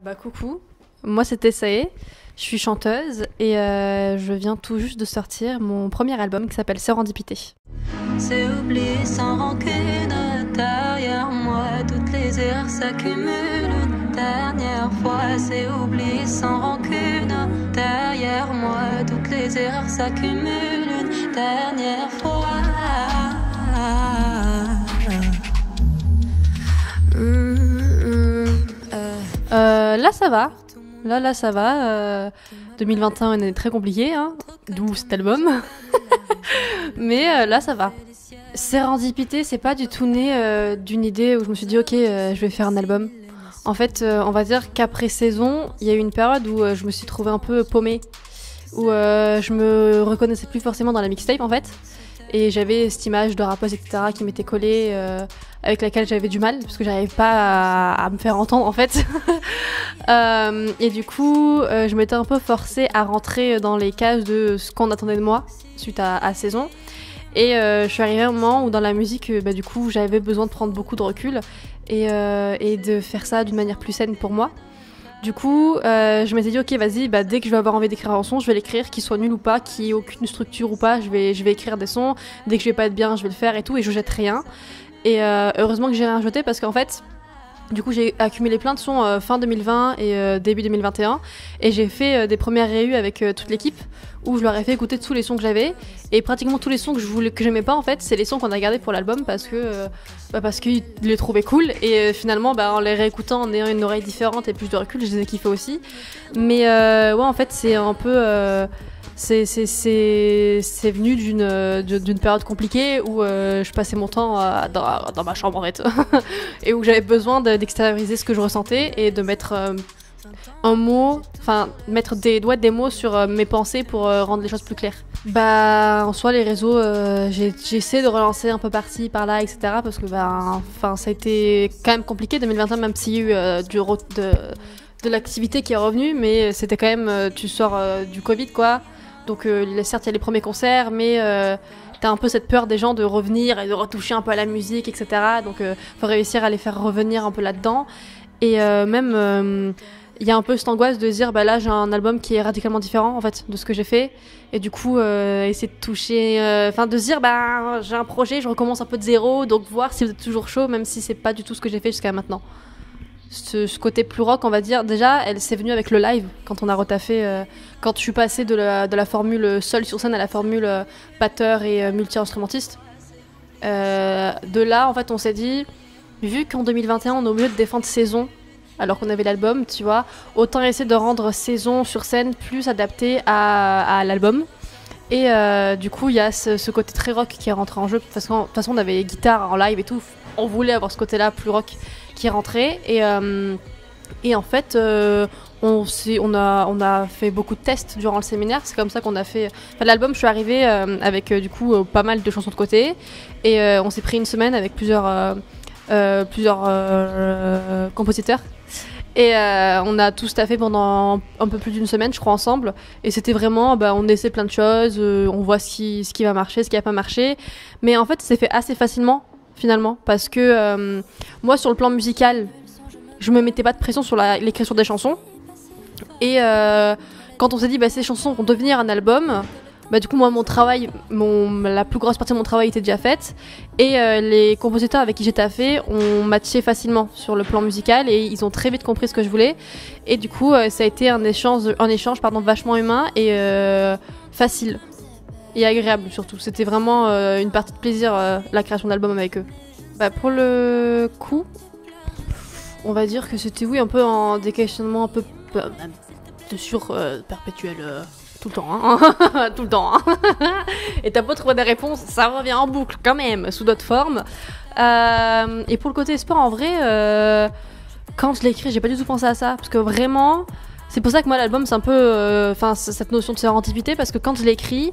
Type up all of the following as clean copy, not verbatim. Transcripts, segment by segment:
Bah coucou, moi c'est Tessae, je suis chanteuse et je viens tout juste de sortir mon premier album qui s'appelle Sérendipité. C'est oublié sans rancune, derrière moi toutes les erreurs s'accumulent. Une dernière fois, c'est oublié sans rancune, derrière moi toutes les erreurs s'accumulent. Une dernière fois. Là ça va, là ça va. 2021 est une année très compliquée, hein, d'où cet album. Mais là ça va. Sérendipité, c'est pas du tout né d'une idée où je me suis dit ok, je vais faire un album. En fait, on va dire qu'après saison, il y a eu une période où je me suis trouvée un peu paumée, où je me reconnaissais plus forcément dans la mixtape en fait. Et j'avais cette image de rappeuse, etc., qui m'était collée, avec laquelle j'avais du mal, parce que j'arrivais pas à me faire entendre, en fait. Et du coup, je m'étais un peu forcée à rentrer dans les cases de ce qu'on attendait de moi, suite à saison. Et je suis arrivée à un moment où, dans la musique, du coup, j'avais besoin de prendre beaucoup de recul et de faire ça d'une manière plus saine pour moi. Du coup, je m'étais dit, ok, vas-y, dès que je vais avoir envie d'écrire un son, je vais l'écrire, qu'il soit nul ou pas, qu'il n'y ait aucune structure ou pas, je vais écrire des sons. Dès que je vais pas être bien, je vais le faire et tout, et je jette rien. Et heureusement que j'ai rien jeté parce qu'en fait, du coup, j'ai accumulé plein de sons fin 2020 et début 2021. Et j'ai fait des premières réus avec toute l'équipe où je leur ai fait écouter tous les sons que j'avais. Et pratiquement tous les sons que j'aimais pas, en fait, c'est les sons qu'on a gardés pour l'album parce qu'ils les trouvaient cool. Et finalement, en les réécoutant, en ayant une oreille différente et plus de recul, je les ai kiffés aussi. Mais ouais, en fait, c'est un peu... C'est venu d'une période compliquée où je passais mon temps dans ma chambre en fait et où j'avais besoin d'extérioriser ce que je ressentais et de mettre un mot, enfin mettre des mots sur mes pensées pour rendre les choses plus claires. En soi les réseaux, j'essaie de relancer un peu par-ci, par-là, etc. parce que ça a été quand même compliqué 2021 même s'il y a eu de l'activité qui est revenue, mais c'était quand même, tu sors du Covid quoi. Donc certes il y a les premiers concerts, mais t'as un peu cette peur des gens de revenir et de retoucher un peu à la musique, etc. Donc faut réussir à les faire revenir un peu là-dedans. Et même il y a un peu cette angoisse de dire là j'ai un album qui est radicalement différent en fait de ce que j'ai fait. Et du coup essayer de toucher, de se dire j'ai un projet, je recommence un peu de zéro, donc voir si vous êtes toujours chaud même si c'est pas du tout ce que j'ai fait jusqu'à maintenant. Ce côté plus rock, on va dire, déjà, c'est venu avec le live, quand on a retaffé, quand je suis passée de la formule seul sur scène à la formule batteur et multi-instrumentiste. De là, en fait, on s'est dit, vu qu'en 2021, on est obligé de défendre saison, alors qu'on avait l'album, tu vois, autant essayer de rendre saison sur scène plus adapté à l'album. Et du coup, il y a ce côté très rock qui est rentré en jeu, parce que de toute façon, on avait les guitares en live et tout, on voulait avoir ce côté-là plus rock qui est rentré et en fait on a fait beaucoup de tests durant le séminaire. C'est comme ça qu'on a fait l'album. Je suis arrivée avec du coup pas mal de chansons de côté et on s'est pris une semaine avec plusieurs compositeurs et on a tout staffé pendant un peu plus d'une semaine je crois ensemble et c'était vraiment on essaie plein de choses, on voit ce qui va marcher, ce qui va pas marcher, mais en fait c'est fait assez facilement finalement, parce que moi sur le plan musical je me mettais pas de pression sur l'écriture des chansons et quand on s'est dit ces chansons vont devenir un album, du coup moi mon travail, la plus grosse partie de mon travail était déjà faite et les compositeurs avec qui j'ai taffé ont matché facilement sur le plan musical et ils ont très vite compris ce que je voulais et du coup ça a été un échange vachement humain et facile et agréable surtout. C'était vraiment une partie de plaisir, la création d'album avec eux. Pour le coup, on va dire que c'était un peu des questionnements un peu perpétuel tout le temps, hein. Tout le temps. Hein. Et t'as pas trouvé des réponses, ça revient en boucle quand même, sous d'autres formes. Et pour le côté sport, en vrai, quand je l'ai écrit, j'ai pas du tout pensé à ça, parce que vraiment, c'est pour ça que moi l'album c'est un peu, cette notion de sérendipité, parce que quand je l'ai écrit,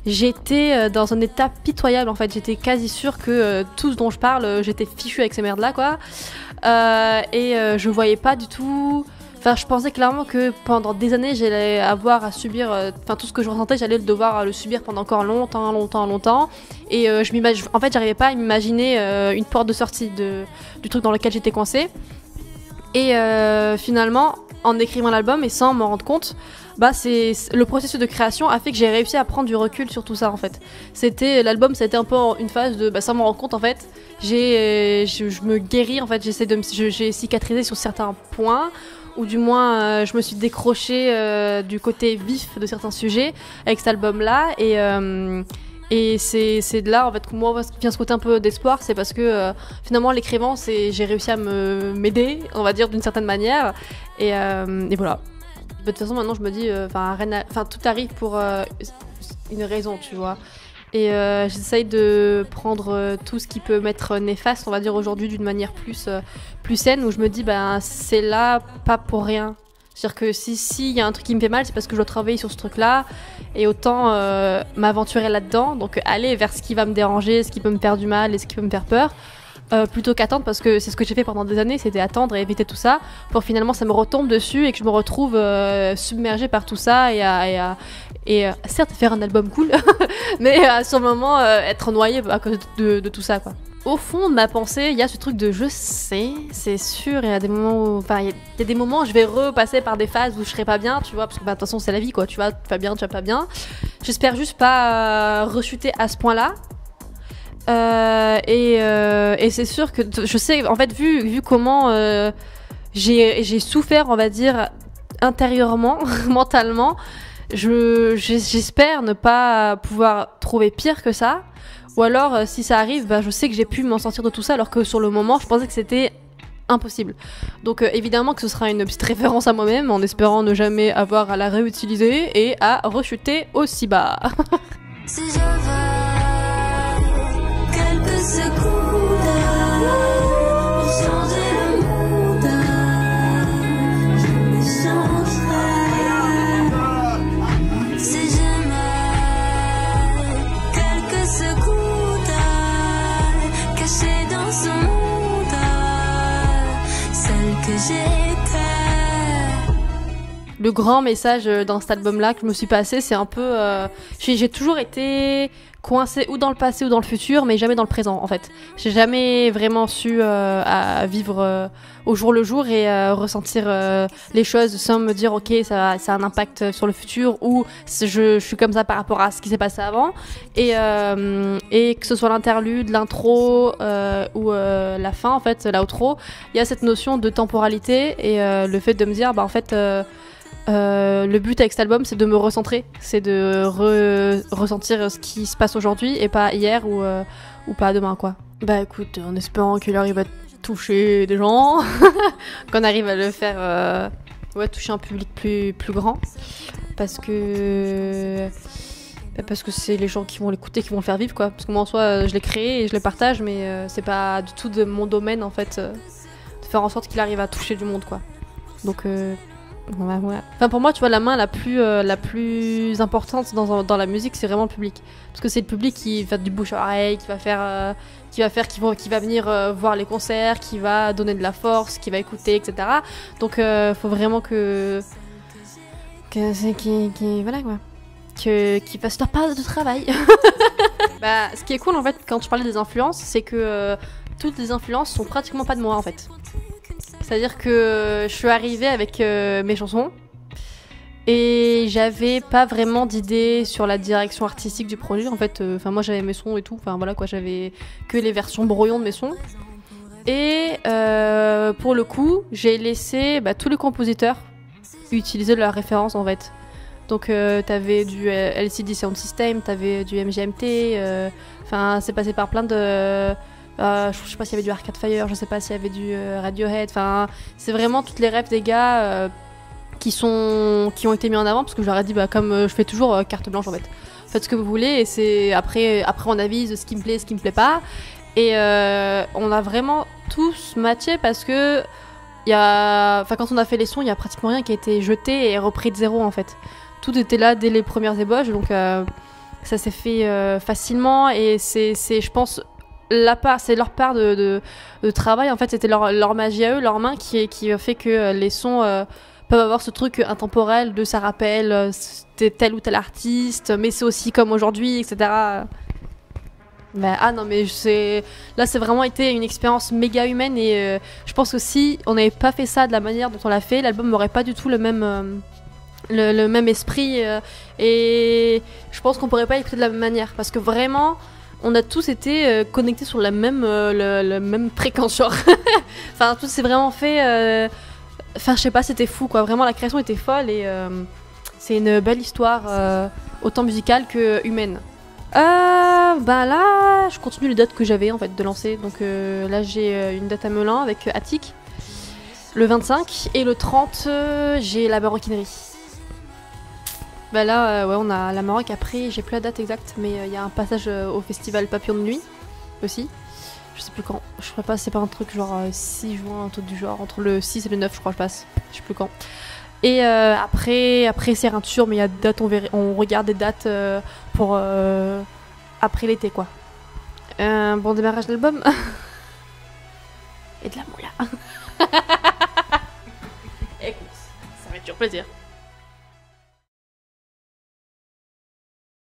j'étais dans un état pitoyable en fait. J'étais quasi sûre que tout ce dont je parle, j'étais fichue avec ces merdes là quoi. Et je voyais pas du tout. Je pensais clairement que pendant des années j'allais avoir à subir. Tout ce que je ressentais, j'allais devoir le subir pendant encore longtemps. Et en fait, j'arrivais pas à m'imaginer une porte de sortie du truc dans lequel j'étais coincée. Et finalement, en écrivant l'album et sans m'en rendre compte, bah le processus de création a fait que j'ai réussi à prendre du recul sur tout ça en fait. L'album, c'était un peu une phase de sans m'en rendre compte en fait. Je me guéris en fait, j'ai cicatrisé sur certains points, ou du moins je me suis décrochée du côté vif de certains sujets avec cet album-là, et c'est de là en fait que moi vient ce côté un peu d'espoir, c'est parce que finalement l'écrivant, j'ai réussi à m'aider, on va dire d'une certaine manière, et voilà. De toute façon maintenant je me dis tout arrive pour une raison, tu vois. Et j'essaye de prendre tout ce qui peut m'être néfaste, on va dire aujourd'hui, d'une manière plus saine, où je me dis c'est là pas pour rien. C'est-à-dire que si y a un truc qui me fait mal, c'est parce que je dois travailler sur ce truc-là, et autant m'aventurer là-dedans, donc aller vers ce qui va me déranger, ce qui peut me faire du mal et ce qui peut me faire peur, plutôt qu'attendre, parce que c'est ce que j'ai fait pendant des années, c'était attendre et éviter tout ça, pour finalement ça me retombe dessus et que je me retrouve submergée par tout ça, et certes faire un album cool, mais sur le moment être noyée à cause de tout ça, quoi. Au fond de ma pensée, il y a ce truc de je sais, c'est sûr, il y a des moments où je vais repasser par des phases où je serai pas bien, tu vois, parce que de toute façon c'est la vie, quoi, tu vas bien, tu vas pas bien. J'espère juste pas rechuter à ce point-là. Et c'est sûr que je sais, en fait, vu comment j'ai souffert, on va dire, intérieurement, mentalement, j'espère ne pas pouvoir trouver pire que ça. Ou alors, si ça arrive, je sais que j'ai pu m'en sortir de tout ça, alors que sur le moment, je pensais que c'était impossible. Donc évidemment que ce sera une petite référence à moi-même, en espérant ne jamais avoir à la réutiliser et à rechuter aussi bas. Si j'avais quelques secondes pour changer le monde, je me changerais. Si j'aimais quelques secondes cachées dans ce monde, celle que j'étais. Le grand message dans cet album-là que je me suis passé, c'est un peu... j'ai toujours été coincée ou dans le passé ou dans le futur, mais jamais dans le présent, en fait. J'ai jamais vraiment su à vivre au jour le jour et ressentir les choses sans me dire, ok, ça a un impact sur le futur, ou je suis comme ça par rapport à ce qui s'est passé avant. Et que ce soit l'interlude, l'intro ou la fin, en fait, l'outro, il y a cette notion de temporalité et le fait de me dire, en fait... le but avec cet album, c'est de me recentrer, c'est de ressentir ce qui se passe aujourd'hui et pas hier ou pas demain, quoi. Écoute, en espérant qu'il arrive à toucher des gens, qu'on arrive à le faire, toucher un public plus grand, parce que c'est les gens qui vont l'écouter, qui vont le faire vivre, quoi. Parce que moi en soi, je l'ai créé et je le partage, mais c'est pas du tout de mon domaine, en fait, de faire en sorte qu'il arrive à toucher du monde, quoi. Donc ouais. Enfin, pour moi, tu vois, la main la plus importante dans la musique, c'est vraiment le public, parce que c'est le public qui fait du bouche à oreille, qui va venir voir les concerts, qui va donner de la force, qui va écouter, etc. Donc faut vraiment que voilà, quoi, qu'ils fassent leur part de travail. Ce qui est cool, en fait, quand tu parlais des influences, c'est que toutes les influences sont pratiquement pas de moi, en fait. C'est-à-dire que je suis arrivée avec mes chansons et j'avais pas vraiment d'idée sur la direction artistique du projet. En fait, moi j'avais mes sons et tout. Enfin voilà, quoi, j'avais que les versions brouillons de mes sons. Et pour le coup, j'ai laissé tous les compositeurs utiliser leurs références, en fait. Donc t'avais du LCD Sound System, t'avais du MGMT. C'est passé par plein de... je sais pas s'il y avait du Arcade Fire, je sais pas s'il y avait du Radiohead, c'est vraiment toutes les rêves des gars qui ont été mis en avant, parce que je leur ai dit, comme je fais toujours, carte blanche, en fait. Faites ce que vous voulez, et c'est après on avise ce qui me plaît, ce qui me plaît pas, et on a vraiment tous matché, parce que quand on a fait les sons, il y a pratiquement rien qui a été jeté et repris de zéro, en fait. Tout était là dès les premières ébauches, donc ça s'est fait facilement, et c'est je pense c'est leur part de travail, en fait. C'était leur magie à eux, leur main qui a fait que les sons peuvent avoir ce truc intemporel de ça rappelle c'était tel ou tel artiste, mais c'est aussi comme aujourd'hui, etc. Bah, ah non, mais là, c'est vraiment été une expérience méga humaine et je pense que si on n'avait pas fait ça de la manière dont on l'a fait, l'album n'aurait pas du tout le même, le même esprit et je pense qu'on pourrait pas l'écouter de la même manière parce que vraiment, on a tous été connectés sur la même, le même fréquence, genre. Enfin, tout s'est vraiment fait. Enfin, je sais pas, c'était fou quoi. Vraiment, la création était folle et c'est une belle histoire, autant musicale que humaine. Ben là, je continue les dates que j'avais en fait de lancer. Donc là, j'ai une date à Melun avec Attic le 25 et le 30, j'ai la maroquinerie. Bah là, ouais, on a la Maroc après, j'ai plus la date exacte, mais il y a un passage au festival Papillon de Nuit aussi. Je sais plus quand, je crois pas, c'est pas un truc genre 6 juin, un truc du genre, entre le 6 et le 9, je crois, je passe, je sais plus quand. Et après c'est Rinture, mais il y a des dates, on regarde des dates pour après l'été, quoi. Bon démarrage d'album. Et de la moula. Écoute, ça va être toujours plaisir.